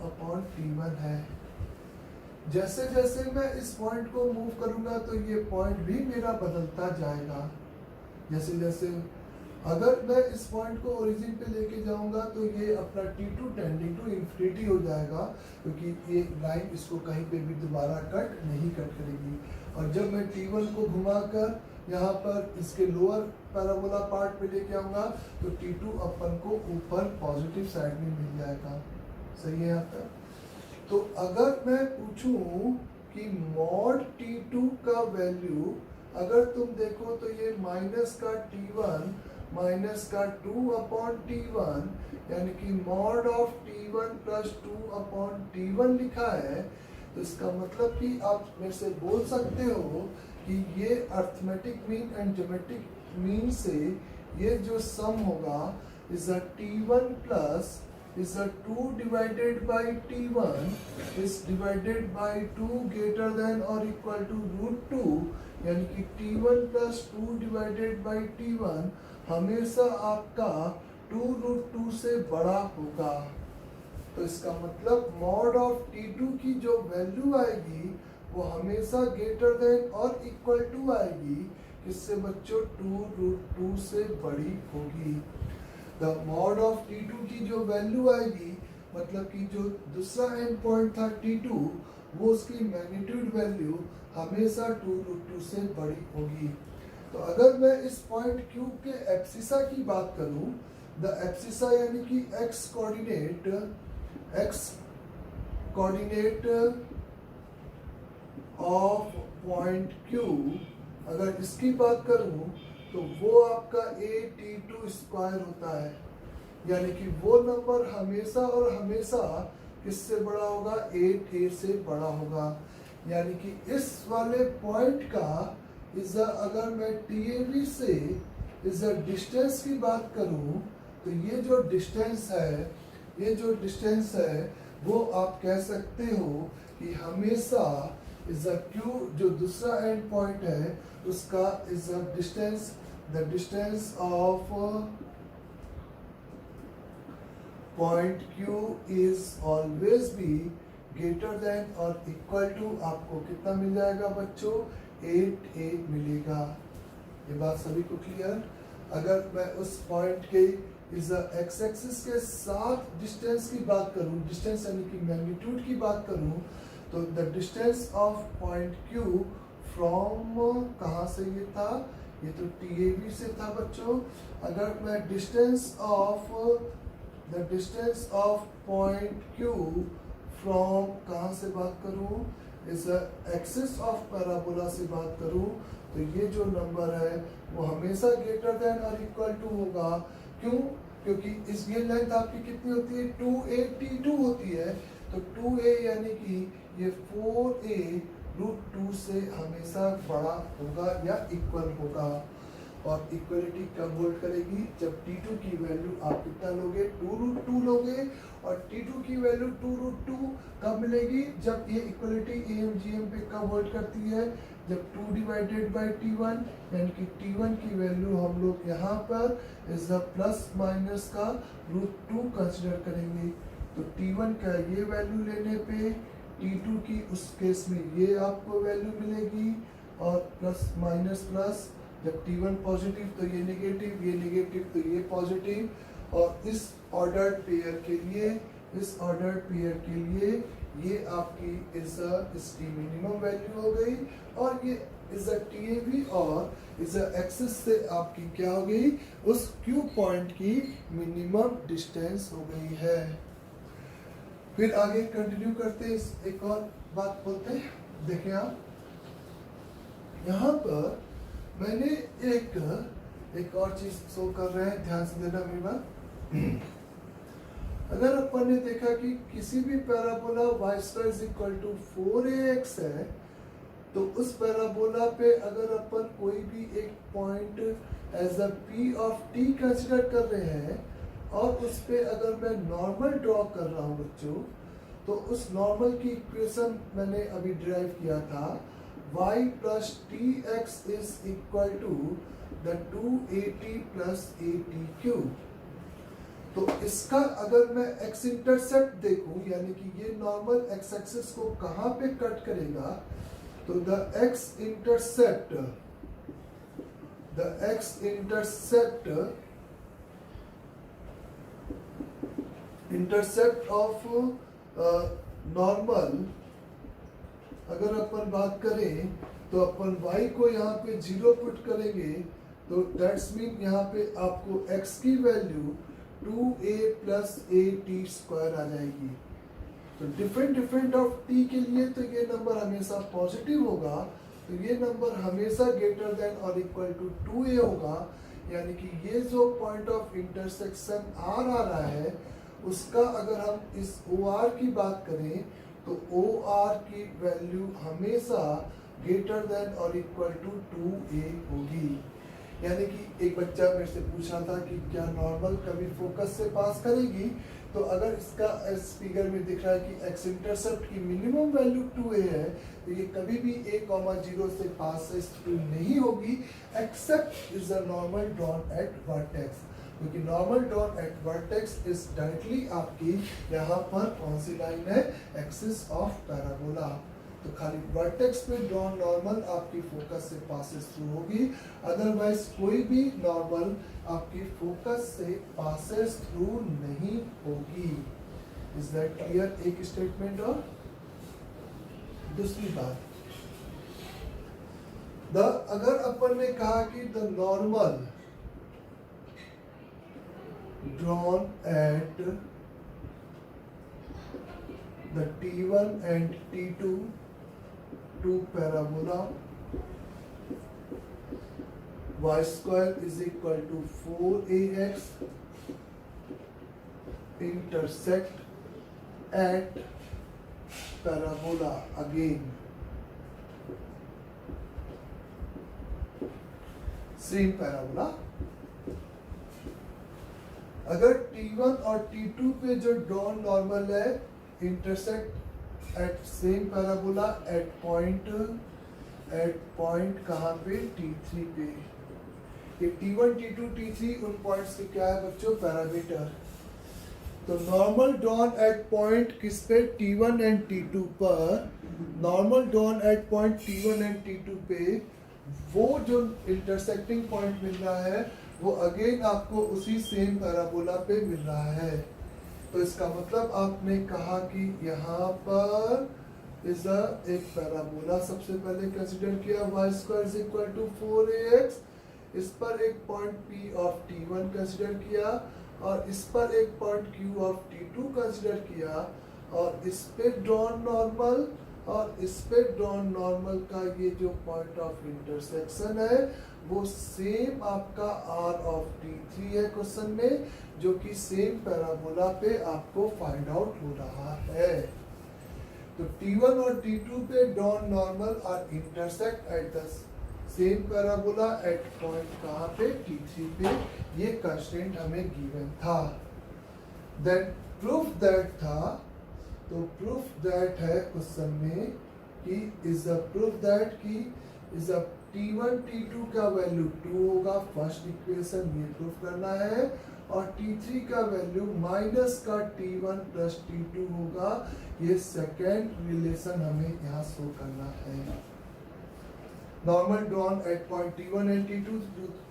Upon T1 है। जैसे जैसे मैं इस पॉइंट को मूव करूंगा तो ये पॉइंट भी मेरा बदलता जाएगा। जैसे जैसे अगर मैं इस पॉइंट को ओरिजिन पे लेके जाऊंगा तो ये अपना T2 टेंडिंग टू इंफिनिटी हो जाएगा, क्योंकि ये लाइन इसको कहीं पे भी दोबारा कट नहीं कट करेगी। और जब मैं T1 को घुमाकर यहाँ पर इसके लोअर पैराबोला पार्ट पे लेके आऊंगा तो T2 अपन को ऊपर पॉजिटिव साइड में मिल जाएगा। सही है यहाँ तक? तो अगर मैं पूछूं कि मॉड T2 का वैल्यू अगर तुम देखो तो ये माइनस का T1 माइनस का 2 अपॉन T1, यानी कि mod of T1 plus 2 upon T1 लिखा है। तो इसका मतलब कि आप मेरे से बोल सकते हो कि ये arithmetic mean and geometric mean से ये जो सम होगा is a T1 plus is a 2 divided by T1 is divided by 2 greater than or equal to root 2, यानी कि T1 plus 2 divided by T1 हमेशा आपका 2 root 2 से बड़ा होगा। तो इसका मतलब मॉड ऑफ T2 की जो वैल्यू आएगी वो हमेशा ग्रेटर देन और इक्वल टू आएगी, किससे बच्चों? 2 root 2 से बड़ी होगी। द मॉड ऑफ T2 की जो वैल्यू आएगी, मतलब कि जो दूसरा एंड पॉइंट था T2, वो उसकी मैग्नीट्यूड वैल्यू हमेशा 2 root 2 से बड़ी होगी। तो अगर मैं इस पॉइंट Q के एब्सिसा की बात करूं, द एब्सिसा यानी कि x coordinate of point Q, अगर इसकी बात करूं तो वो आपका AT2 स्क्वायर होता है, यानी कि वो नंबर हमेशा और हमेशा किससे बड़ा होगा? 8a से बड़ा होगा। यानी कि इस वाले पॉइंट का अगर मैं TAB से डिस्टेंस की बात करूं तो ये जो डिस्टेंस है वो आप कह सकते हो कि हमेशा Q जो दूसरा एंड पॉइंट है उसका the distance of point Q is always be greater than और इक्वल टू, आपको कितना मिल जाएगा बच्चों? 8a मिलेगा। ये बात सभी को क्लियर? अगर मैं उस पॉइंट के एक्स एक्सिस के साथ डिस्टेंस की बात करूं, डिस्टेंस यानी कि मैग्नीट्यूड की बात करूं, तो the distance of point Q from कहाँ से ये था? ये तो TAB से था बच्चों। अगर मैं distance of point Q from कहाँ से बात करूं? एक्सिस ऑफ पैराबोला से बात करूं, तो ये जो नंबर है वो हमेशा ग्रेटर देन और इक्वल टू होगा। क्यों? क्योंकि इस ये लेंथ आपकी कितनी होती है? 2AT2 होती है। तो 2a यानी कि ये 4a रूट 2 से हमेशा बड़ा होगा या इक्वल होगा। और इक्वलिटी कब होल्ड करेगी? जब T2 की वैल्यू आप कितना लोगे? 2 रूट 2 लोगे। और T2 की वैल्यू 2 रूट 2 कब मिलेगी? जब ये इक्वलिटी AMGM पे कब होल्ड करती है? जब 2 डिवाइडेड बाई T1, यानी कि T1 की वैल्यू हम लोग यहाँ पर प्लस माइनस का रूट 2 कंसिडर करेंगे। तो T1 का ये वैल्यू लेने पे T2 की उस केस में ये आपको वैल्यू मिलेगी, और प्लस माइनस प्लस, जब T1 पॉजिटिव तो ये नेगेटिव तो ये पॉजिटिव। और इस ऑर्डर्ड पेयर के लिए ये आपकी इसकी मिनिमम वैल्यू हो गई, और ये TAB और एक्सिस से आपकी क्या हो गई? उस Q पॉइंट की मिनिमम डिस्टेंस हो गई है। फिर आगे कंटिन्यू करते, एक और बात बोलते हैं। देखें आप यहाँ पर मैंने एक और चीज शो कर रहे हैं, ध्यान से देना मेरी बात। अगर अपन ने देखा कि किसी भी parabola y² is equal to 4ax है, तो उस पैराबोला पे अगर अपन कोई भी एक point as a P of t consider कर रहे हैं, और उस पे अगर मैं नॉर्मल ड्रॉ कर रहा हूँ बच्चों, तो उस नॉर्मल की इक्वेशन मैंने अभी डिराइव किया था। y plus tx is equal to the 2at plus atq। तो इसका अगर मैं एक्स इंटरसेप्ट देखूं, यानी कि ये नॉर्मल एक्स एक्सिस को कहां पे कट करेगा, तो the x intercept of normal, अगर अपन बात करें तो अपन y को यहाँ पे 0 पुट करेंगे, तो दैट्स मीन यहाँ पे आपको x की value 2a plus a t square आ जाएगी। तो डिफरेंट ऑफ t के लिए तो ये नंबर हमेशा पॉजिटिव होगा, तो ये नंबर हमेशा ग्रेटर देन और इक्वल टू 2a होगा। यानी कि ये जो पॉइंट ऑफ इंटरसेक्शन r आ रहा है, उसका अगर हम इस OR की बात करें तो OR की वैल्यू हमेशा ग्रेटर देन और इक्वल टू 2a होगी। यानी कि एक बच्चा मेरे से पूछ रहा था कि क्या नॉर्मल कभी फोकस से पास करेगी, तो अगर इसका इस फिगर में दिख रहा है कि एक्स इंटरसेप्ट की मिनिमम वैल्यू 2a है, तो ये कभी भी a,0 से पास नहीं होगी, except is the normal drawn at vertex, क्योंकि normal drawn at vertex is directly आपकी यहाँ पर कौन सी लाइन है, एक्सिस ऑफ पैराबोला। तो खाली वर्टेक्स पे ड्रॉन नॉर्मल आपकी फोकस से पासेस थ्रू होगी, अदरवाइज कोई भी नॉर्मल आपकी फोकस से पासेस थ्रू नहीं होगी। Is that clear? एक स्टेटमेंट। और दूसरी बात, अगर अपन ने कहा कि the normal drawn at the T1 and T2 two parabola, y square is equal to 4ax intersect at parabola, again same parabola। अगर T1 और T2 पे जो ड्रॉन नॉर्मल है intersect at same parabola at point कहाँ पे, T3 पे। ये T1, T2, T3 उन पॉइंट्स के क्या है बच्चों, पैरामीटर। तो नॉर्मल ड्रॉन एट पॉइंट किस पे, T1 एंड T2 पर। Normal drawn at point T1 and T2 पे वो जो इंटरसेक्टिंग पॉइंट मिल रहा है वो अगेन आपको उसी सेम पैराबोला पे मिल रहा है। तो इसका मतलब आपने कहा कि यहाँ पर इस एक पैराबोला सबसे पहले कंसीडर किया, y square is equal to 4ax, इस पर एक point P of T1 consider किया, और इस पर एक point Q of T2 consider किया, और इस पे ड्रॉन नॉर्मल, और इस पे ड्रॉन नॉर्मल का ये जो पॉइंट ऑफ इंटरसेक्शन है वो सेम आपका R ऑफ T3 है क्वेश्चन में, जो कि सेम पैराबोला पे आपको फाइंड आउट हो रहा है। तो T1 और T2 पे drawn normal are intersect at the same parabola at point कहाँ पे, T3 पे। ये कंस्ट्रेंट हमें गिवन था। देन प्रूफ दैट था, तो प्रूफ दैट है क्वेश्चन में कि इज द प्रूफ दैट की इज द T1 T2 का वैल्यू 2 होगा, फर्स्ट इक्वेशन ये प्रूफ करना है, और T3 का वैल्यू माइनस का T1 प्लस T2 होगा, ये सेकेंड रिलेशन हमें यहाँ शो करना है। Normal drawn at point T1 and T2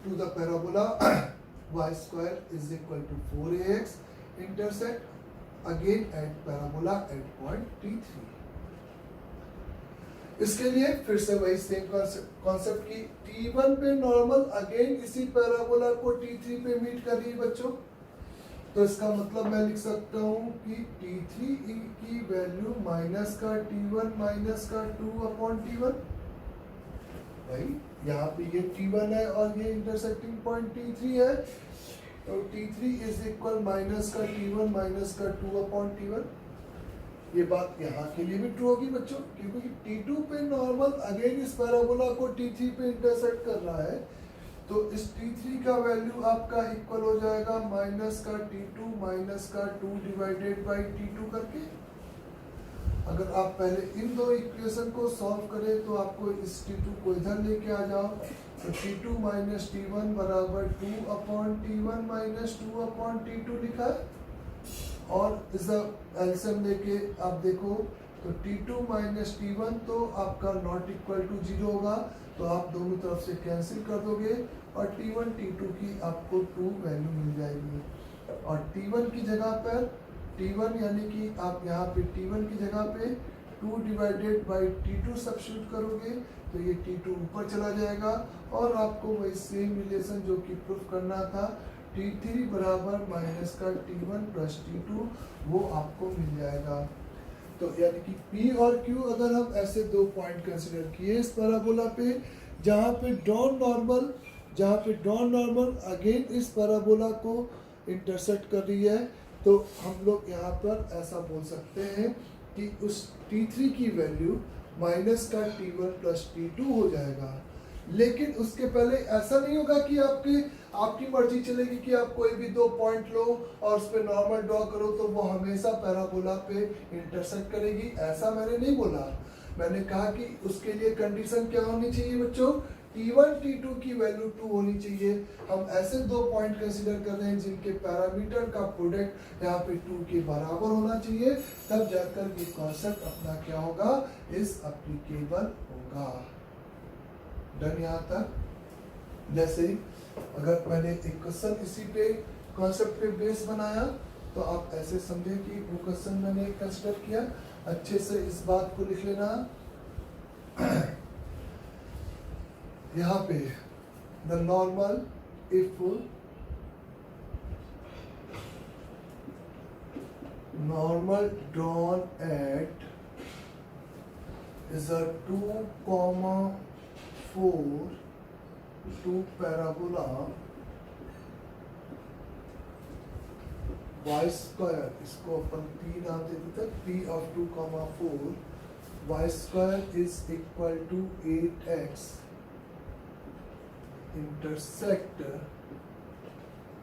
to the parabola y square is equal to 4ax intersect again at parabola at point T3। इसके लिए फिर से वही सेम कॉन्सेप्ट की T1 पे नॉर्मल अगेन इसी पैराबोला को T3 पे मीट कर रही है बच्चों। तो इसका मतलब मैं लिख सकता हूँ कि T3 की वैल्यू माइनस का T1 माइनस का 2 अपॉन T1। भाई यहाँ पे ये T1 है और ये इंटरसेक्टिंग पॉइंट T3 है, तो T3 इज इक्वल माइनस का T1 माइनस का 2 अपॉन T1। ये बात यहाँ के लिए भी ट्रू होगी बच्चों, क्योंकि T2 पे नॉर्मल अगेन इस पैराबोला को T3 पे इंटरसेक्ट कर रहा है, तो इस T3 का वैल्यू आपका इक्वल हो जाएगा माइनस का T2 माइनस का 2 डिवाइडेड बाई T2 करके। अगर आप पहले इन दो इक्वेशन को सॉल्व करें तो आपको इस T2 को इधर लेके आ जाओ, तो T2 माइनस T1 बराबर 2/T1 माइनस 2/T2 लिखा है। और इसका एलसीएम लेके आप देखो तो T2 माइनस T1 तो आपका नॉट इक्वल टू 0 होगा, तो आप दोनों तरफ से कैंसिल कर दोगे और T1 T2 की आपको 2 वैल्यू मिल जाएगी। और T1 की जगह पर T1 यानी कि आप यहाँ पे T1 की जगह पे 2 डिवाइडेड बाई T2 सब्स्टिट्यूट करोगे तो ये T2 ऊपर चला जाएगा और आपको वही सेम रिलेशन जो कि प्रूफ करना था T3 बराबर माइनस का T1 प्लस T2 वो आपको मिल जाएगा। तो यानी कि P और Q अगर हम ऐसे दो पॉइंट कंसिडर किए इस पैराबोला पे जहाँ पे डॉन नॉर्मल अगेन इस पैराबोला को इंटरसेक्ट कर रही है, तो हम लोग यहाँ पर ऐसा बोल सकते हैं कि उस T3 की वैल्यू माइनस का T1 प्लस T2 हो जाएगा। लेकिन उसके पहले ऐसा नहीं होगा कि आपकी मर्जी चलेगी कि आप कोई भी दो पॉइंट लो और उस पर नॉर्मल ड्रॉ करो तो वो हमेशा पैराबोला पे इंटरसेक्ट करेगी, ऐसा मैंने नहीं बोला। मैंने कहा कि उसके लिए कंडीशन क्या होनी चाहिए बच्चों, T1 T2 की वैल्यू 2 होनी चाहिए। हम ऐसे दो पॉइंट कंसीडर कर रहे हैं जिनके पैरामीटर का प्रोडक्ट यहाँ पे 2 के बराबर होना चाहिए, तब जाकर ये कॉन्सेप्ट अपना क्या होगा, इस एप्लीकेबल होगा। डन यहाँ तक। जैसे अगर मैंने एक क्वेश्चन इसी पे कॉन्सेप्ट पे बेस बनाया तो आप ऐसे समझे कि वो क्वेश्चन मैंने कंसीडर किया, अच्छे से इस बात को लिख लेना। यहाँ पे the normal if normal drawn eight is a 2,4 to parabola y square, इसको अपन p नाम दे देते हैं, p of 2,4 y square is equal to 8x intersect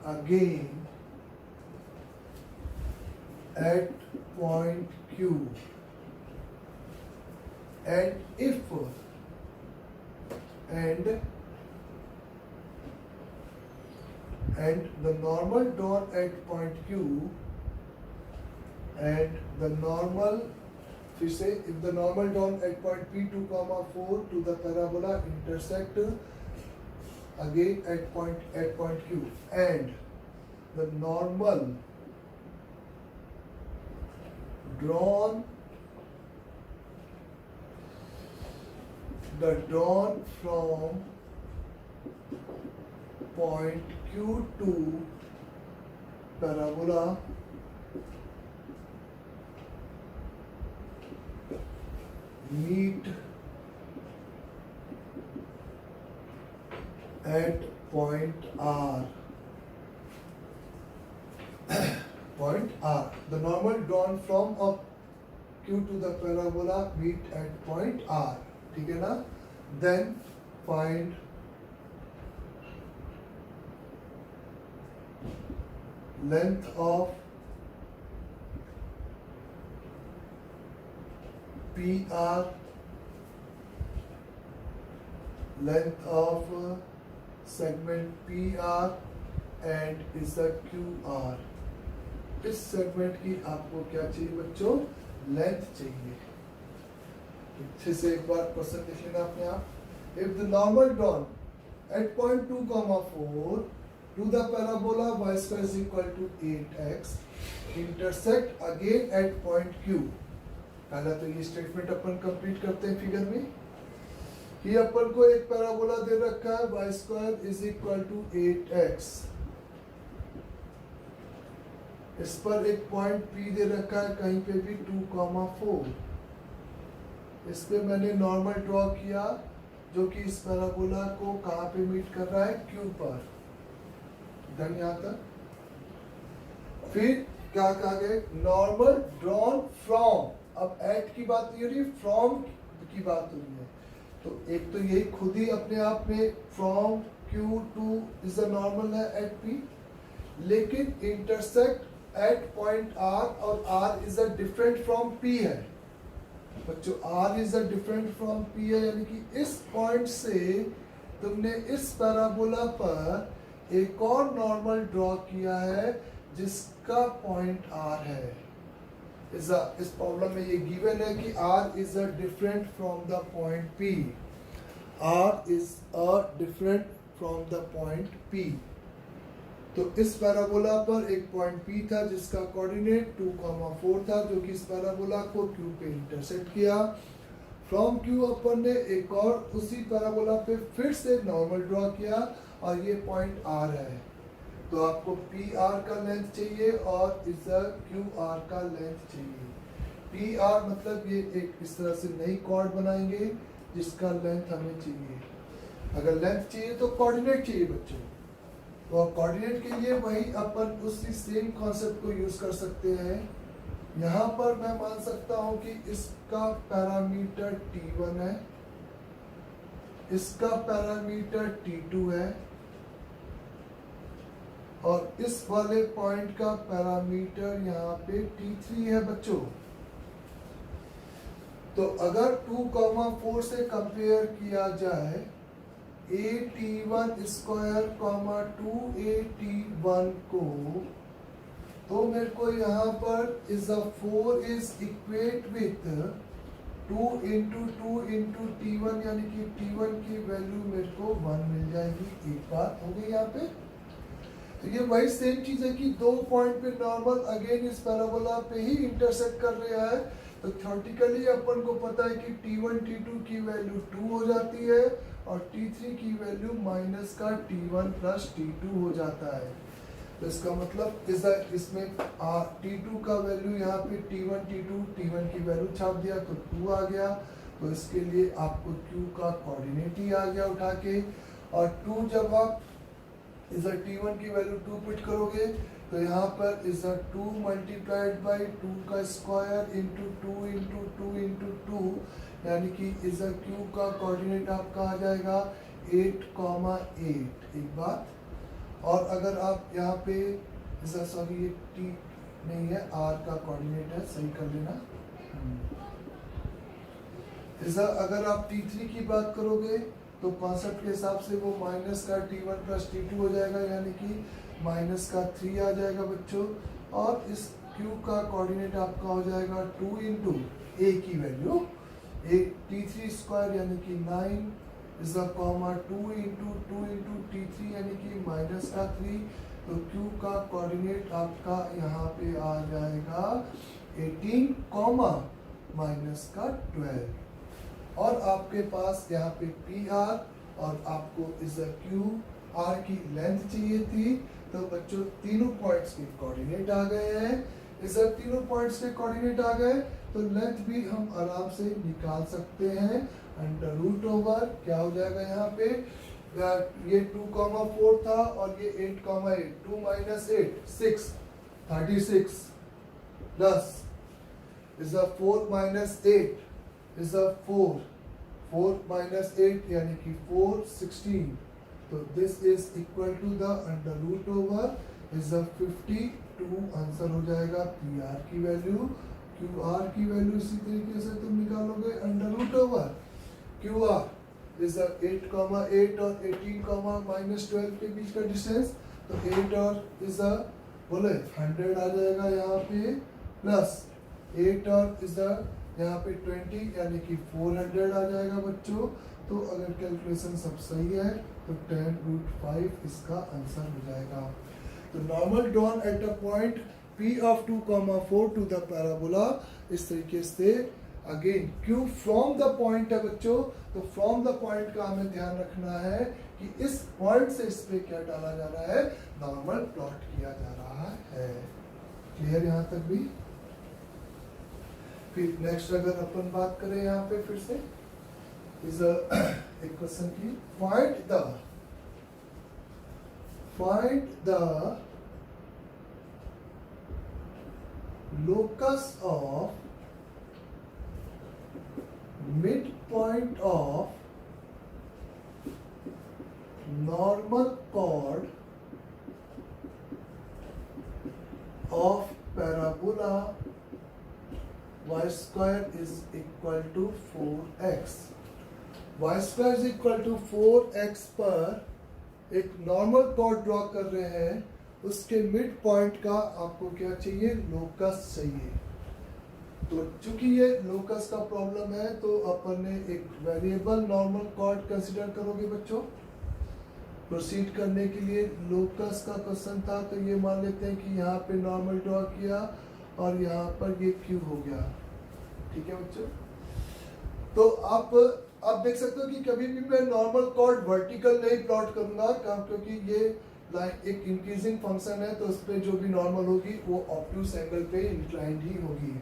again at point Q, and if and the normal drawn at point Q and the normal, फिर से if the normal drawn at point P2, 4 to the parabola intersect again at point Q and the normal drawn from point Q to parabola meet at point R. Point R. The normal drawn from a Q to the parabola meet at point R. ठीक है ना? Then find length of PR, length of segment PR and is the QR. इस segment की आपको क्या चाहिए बच्चों, length चाहिए। अच्छे से एक बार क्वेश्चन देख लेना अपने आप। If the normal drawn at point 2, 4 to the parabola y square is equal to 8x intersect again at point Q। पहला तो ये स्टेटमेंट अपन कंप्लीट करते हैं फिगर में कि अपन को एक पैराबोला दे रखा है y square is equal to 8x, इस पर एक पॉइंट P दे रखा है कहीं पे भी 2, 4। इस पे मैंने नॉर्मल ड्रॉ किया जो कि इस पैराबोला को कहाँ पे मीट कर रहा है, Q पर। डन यहाँ तक। फिर क्या कहा गया, नॉर्मल ड्रॉन फ्रॉम, अब एट की बात नहीं हो रही, फ्रॉम की बात हो रही है। तो एक तो यही खुद ही अपने आप में from Q two is the normal है एट P, लेकिन इंटरसेक्ट एट पॉइंट R और R is a different from P है बच्चों। R is a different from P है, यानी कि इस पॉइंट से तुमने इस पैराबोला पर एक और नॉर्मल ड्रॉ किया है जिसका पॉइंट R है। इस प्रॉब्लम में ये गिवन है कि R is a different from the point P। R is a different from the point P। तो इस पैराबोला पर एक पॉइंट P था जिसका कोऑर्डिनेट 2,4 था, जो कि इस पैराबोला को Q पे इंटरसेक्ट किया। फ्रॉम Q अपन ने एक और उसी पैराबोला पे फिर से नॉर्मल ड्रॉ किया और ये पॉइंट R है। तो आपको PR का लेंथ चाहिए और इस QR का लेंथ चाहिए। PR मतलब ये एक इस तरह से नई कॉर्ड बनाएंगे जिसका लेंथ हमें चाहिए। अगर लेंथ चाहिए तो कोऑर्डिनेट चाहिए बच्चों। तो कोऑर्डिनेट के लिए वही अपन उसी सेम कॉन्सेप्ट को यूज कर सकते हैं। यहाँ पर मैं मान सकता हूँ कि इसका पैरामीटर T1 है, इसका पैरामीटर T2 है और इस वाले पॉइंट का पैरामीटर यहाँ पे T3 है बच्चों। तो अगर 2,4 से कंपेयर किया जाए AT1 स्क्वायर 2AT1 को, तो मेरे को यहाँ पर is a 4 is equate with 2 into T1 यानी कि T1 की वैल्यू मेरे को 1 मिल जाएगी। एक बात हो गई यहाँ पे। तो ये वही सेम चीज है कि दो पॉइंट पे नॉर्मल अगेन इस पैराबोला पे ही इंटरसेक्ट कर रहा है। तो थ्योरेटिकली अपन को पता है कि T1 T2 की वैल्यू 2 हो जाती है और T3 की वैल्यू माइनस का T1 प्लस T2 हो जाता है। तो इसका मतलब इसमें T2 का वैल्यू यहाँ पे T1 T1 की वैल्यू छाप दिया तो 2 आ गया। तो इसके लिए आपको Q का कोऑर्डिनेट ही आ गया उठा के। और 2 जब आप T1 की वैल्यू 2 पुट करोगे तो यहाँ पर 2 मल्टीप्लाइड बाई 2 का स्क्वायर इंटू 2 इंटू 2 इंटू 2 यानी कि Q का कोऑर्डिनेट आपका आ जाएगा 8,8। एक बात और अगर आप यहाँ पे सॉरी ये T नहीं है, R का कोऑर्डिनेट है, सही कर लेना। अगर आप T3 की बात करोगे तो कॉन्सेप्ट के हिसाब से वो माइनस का T1 प्लस T2 हो जाएगा यानी कि माइनस का 3 आ जाएगा बच्चों। और इस Q का कोऑर्डिनेट आपका हो जाएगा 2 इंटू A की वैल्यू T3 स्क्वायर यानी कि 9 इज 2 इंटू T3 यानी कि माइनस का 3। तो Q का कोऑर्डिनेट आपका यहाँ पे आ जाएगा 18 माइनस का 12। और आपके पास यहाँ पे PR और आपको इस QR की लेंथ चाहिए थी। तो बच्चों तीनों पॉइंट्स के कोऑर्डिनेट आ गए हैं। इस तीनों पॉइंट्स के कोऑर्डिनेट आ गए तो लेंथ भी हम आराम से निकाल सकते हैं। अंडर रूट ओवर क्या हो जाएगा यहाँ पे, ये 2,4 था और ये 8,8, 2 minus 8 6 36 plus is 4 minus 8 is 4 minus 8 यानी कि 4 16। तो this is equal to the under root over is 52। Answer हो जाएगा PR की वैल्यू। QR की वैल्यू इसी तरीके से तुम निकालोगे under root over QR is 8,8 और 18, माइनस 12 के बीच का डिस्टेंस। तो 8 और इज बोले 100 आ जाएगा यहाँ पे प्लस 8 और इज यहाँ पे 20 यानी कि 400 आ जाएगा बच्चों। तो अगर कैलकुलेशन सब सही है तो 10√5 इसका आंसर हो जाएगा। तो normal drawn at a point P of 2,4 to the parabola. इस तरीके से again Q from the point है बच्चों। तो फ्रॉम द पॉइंट का हमें ध्यान रखना है कि इस पॉइंट से इस पे क्या डाला जा रहा है, नॉर्मल प्लॉट किया जा रहा है। क्लियर यहाँ तक भी। फिर नेक्स्ट अगर अपन बात करें यहाँ पे फिर से इज एक क्वेश्चन की find the locus of midpoint of normal chord of parabola y square is equal to 4x। Y square is equal to 4x पर एक नॉर्मल कॉर्ड ड्रॉ कर रहे हैं, उसके मिड पॉइंट का आपको क्या चाहिए, लोकस चाहिए। तो चूंकि ये लोकस का प्रॉब्लम है तो अपन ने एक वेरिएबल नॉर्मल कॉर्ड कंसीडर करोगे बच्चों। प्रोसीड करने के लिए लोकस का क्वेश्चन था, तो ये मान लेते हैं कि यहाँ पे नॉर्मल ड्रॉ किया और यहाँ पर ये क्यू हो गया। ठीक है बच्चों, तो आप देख सकते हो कि कभी भी मैं नॉर्मल कॉर्ड वर्टिकल नहीं प्लॉट करूंगा, क्योंकि ये लाइक एक इंक्रीजिंग फंक्शन है, तो उस पर जो भी नॉर्मल होगी वो ऑब्ट्यूज एंगल पे इंक्लाइंड ही होगी।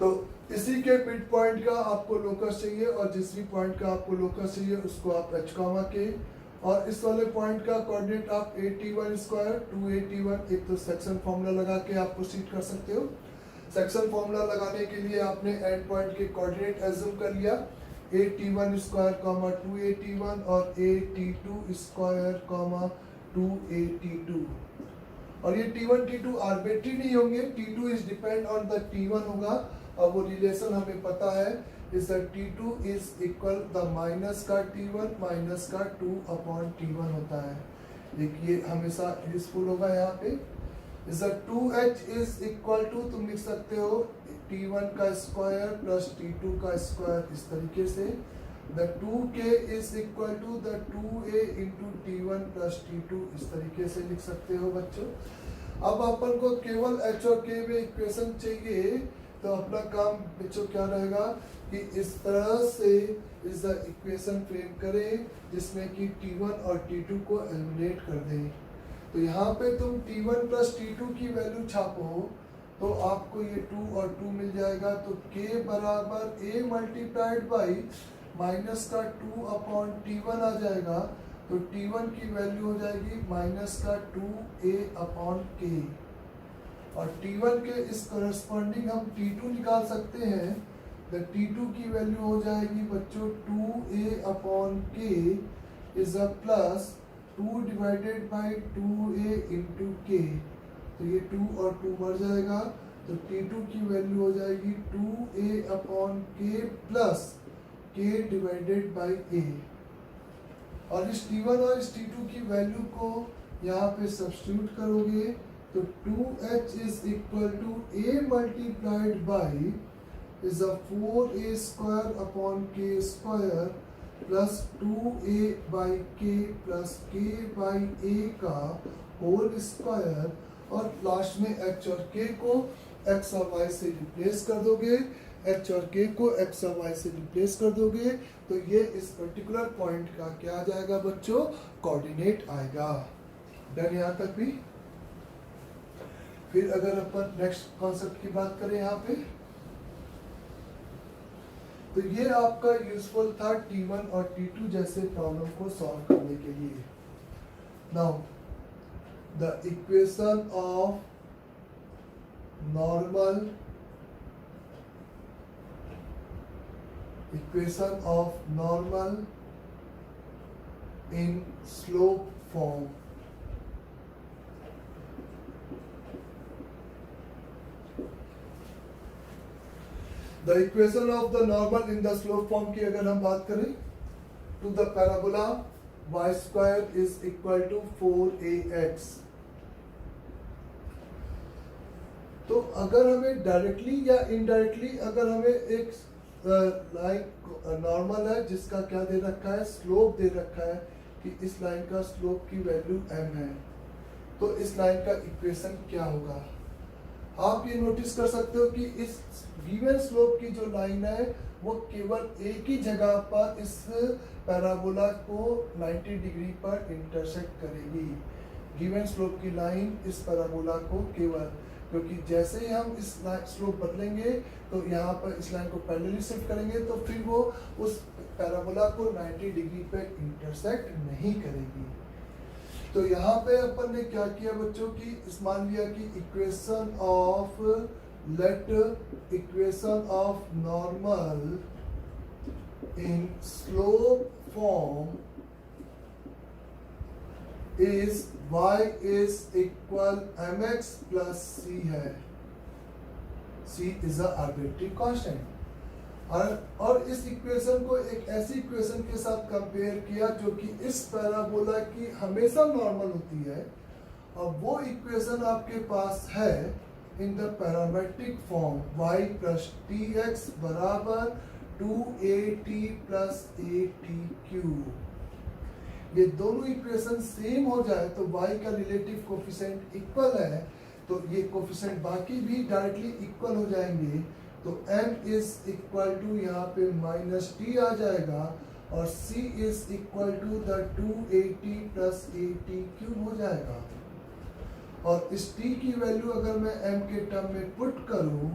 तो इसी के मिड पॉइंट का आपको लोकस चाहिए, और जिस भी पॉइंट का आपको लोकस चाहिए उसको आप h कॉमा के, और इस वाले पॉइंट का कोऑर्डिनेट आप 81 स्क्वायर 281, एक तो सेक्शन फॉर्मूला लगा के आप प्रोसीड कर सकते हो। सेक्शन फॉर्मूला लगाने के लिए आपने एंड पॉइंट के कोऑर्डिनेट एज्यूम कर लिया, 81 स्क्वायर 281 और 82 स्क्वायर 282, और ये T1 T2 आर्बिट्री नहीं होंगे, T2 is depend on the T1 होगा। और वो रिलेशन हमें पता है, is the T2 is equal the minus का T1 माइनस का 2/T1 होता है। एक ये हमेशा यूजफुल होगा यहाँ पे। Is the 2h is equal to, तुम लिख सकते हो T1 का स्क्वायर प्लस T2 का स्क्वायर, इस तरीके से। The 2k is equal to the 2a into T1 plus T2, इस तरीके से लिख सकते हो बच्चों। अब अपन को केवल h और k में इक्वेशन चाहिए, तो अपना काम बच्चों क्या रहेगा कि इस तरह से इस द इक्वेशन फ्रेम करें जिसमें कि T1 और T2 को एलिमिनेट कर दें। तो यहाँ पे तुम T1 प्लस T2 की वैल्यू छापो तो आपको ये 2 और 2 मिल जाएगा, तो k बराबर a मल्टीप्लाइड बाई माइनस का 2/T1 आ जाएगा, तो T1 की वैल्यू हो जाएगी माइनस का 2a/k, और T1 के इस करस्पॉन्डिंग हम T2 निकाल सकते हैं। द T2 की वैल्यू हो जाएगी बच्चों 2a/k is a plus 2 divided by 2a into k, तो ये 2 और 2 मर जाएगा, तो T2 की वैल्यू हो जाएगी 2a/k plus k divided by a, और इस T1 और इस T2 की वैल्यू को यहाँ पे सब्स्टिट्यूट करोगे, तो 2h is equal to a multiplied by is a 4a square square plus 2a by k plus k by a का होल स्क्वायर, और लास्ट में h और k को x और y से रिप्लेस कर दोगे, h और k को x और y से रिप्लेस कर दोगे, तो ये इस पर्टिकुलर पॉइंट का क्या आ जाएगा बच्चों, कोऑर्डिनेट आएगा। डन यहाँ तक भी। फिर अगर अपन नेक्स्ट कॉन्सेप्ट की बात करें यहाँ पे, तो ये आपका यूजफुल था T1 और T2 जैसे प्रॉब्लम को सॉल्व करने के लिए। Now the equation of normal in slope form. The equation of the normal in the slope form की अगर हम बात करें, to the parabola y square is equal to 4ax। तो अगर हमें डायरेक्टली या इनडायरेक्टली अगर हमें एक लाइन नॉर्मल है जिसका क्या दे रखा है, स्लोप दे रखा है कि इस लाइन का स्लोप की वैल्यू m है, तो इस लाइन का इक्वेशन क्या होगा। आप ये नोटिस कर सकते हो कि इस गिवन स्लोप की जो लाइन है वो केवल एक ही जगह पर इस पैराबोला को 90 डिग्री पर इंटरसेक्ट करेगी। गिवन स्लोप की लाइन इस पैराबोला को केवल, क्योंकि जैसे ही हम इस स्लोप बदलेंगे तो यहाँ पर इस लाइन को पैरेलली शिफ्ट करेंगे, तो फिर वो उस पैराबोला को 90 डिग्री पर इंटरसेक्ट नहीं करेगी। तो यहाँ पे अपन ने क्या किया बच्चों की, इस मान लिया कि equation of normal in slope form is y is equal mx plus c है। c is a arbitrary constant. और इस इक्वेशन को एक ऐसी इक्वेशन के साथ कंपेयर किया जो कि इस पैराबोला की हमेशा नॉर्मल होती है, और वो इक्वेशन आपके पास है in the parametric form y plus T x बराबर 2at प्लस ए टी क्यूब। ये दोनों इक्वेशन सेम हो जाए तो y का रिलेटिव कोफिशिएंट इक्वल है, तो ये कोफिशिएंट बाकी भी डायरेक्टली इक्वल हो जाएंगे। तो m इज इक्वल टू यहाँ पे माइनस टी आ जाएगा और c is equal to the 2at प्लस ए टी क्यूब हो जाएगा। और इस t की वैल्यू अगर मैं m के टर्म में पुट करूं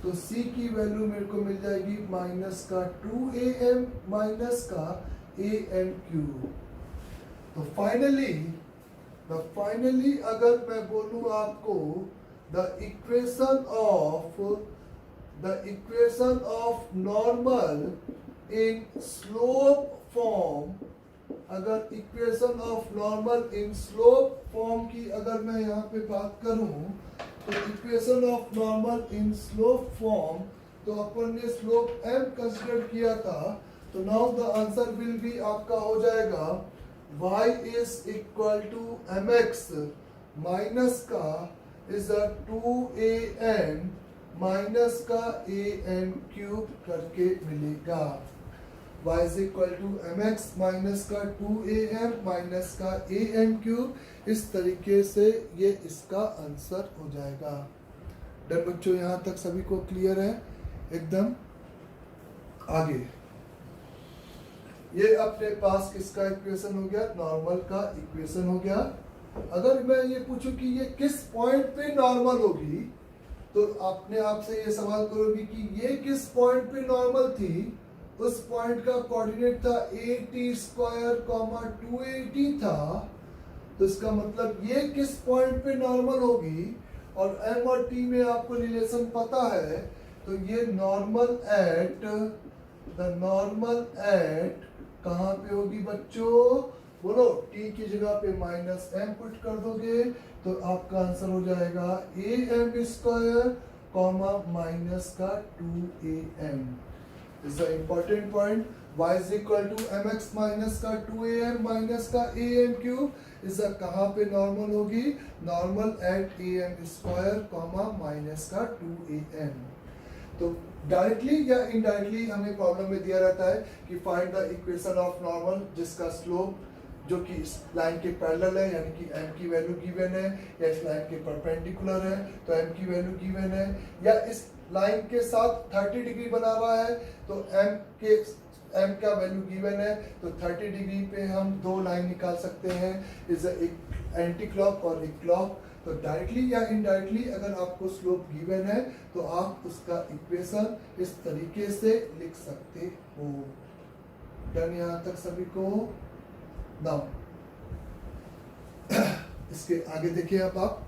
तो c की वैल्यू मेरे को मिल जाएगी माइनस का 2am माइनस का am क्यूब। तो फाइनली अगर मैं बोलूं आपको the equation of normal in slope form, अगर equation of normal in slope form की अगर मैं यहाँ पे बात करूं तो equation of normal in slope form, तो अपन ने स्लोप m कंसीडर किया था, तो now the answer will be आपका हो जाएगा y is equal to mx minus का इज 2am माइनस का am क्यूब करके मिलेगा। y is equal to mx minus का 2am माइनस का am क्यूब। इस तरीके से ये इसका आंसर हो जाएगा। डन बच्चों, यहाँ तक सभी को क्लियर है एकदम? आगे ये अपने पास किसका इक्वेशन हो गया? नॉर्मल का इक्वेशन हो गया। अगर मैं ये पूछूं कि ये किस पॉइंट पे नॉर्मल होगी, तो अपने आप से ये सवाल करोगी कि ये किस पॉइंट पे नॉर्मल थी। उस पॉइंट का कोऑर्डिनेट था at² 2at था, तो इसका मतलब ये किस पॉइंट पे नॉर्मल होगी। और m और t में आपको रिलेशन पता है, तो ये नॉर्मल एट कहाँ पे होगी बच्चों? बोलो, t की जगह पे माइनस m पुट कर दोगे तो आपका आंसर हो जाएगा am² माइनस का 2am। Is the important point. y is equal to mx minus का 2am माइनस का am क्यूब इज कहाँ पे नॉर्मल होगी? नॉर्मल एट am² माइनस का 2am। तो डायरेक्टली या इनडायरेक्टली हमें प्रॉब्लम में दिया रहता है कि find the equation of normal जिसका स्लोप जो कि इस लाइन के पैरेलल है, यानी कि m की वैल्यू गिवन है, या इस लाइन के परपेंडिकुलर है तो m की वैल्यू गिवन है, या इस लाइन के साथ 30 डिग्री बना हुआ है तो m का वैल्यू गिवन है, तो 30 डिग्री पे हम दो लाइन निकाल सकते हैं, इज एक एंटी क्लॉक और एक क्लॉक। तो डायरेक्टली या इनडायरेक्टली अगर आपको स्लोप गिवन है तो आप उसका इक्वेशन इस तरीके से लिख सकते हो। डन यहाँ तक सभी को? नाउ इसके आगे देखिए अब आप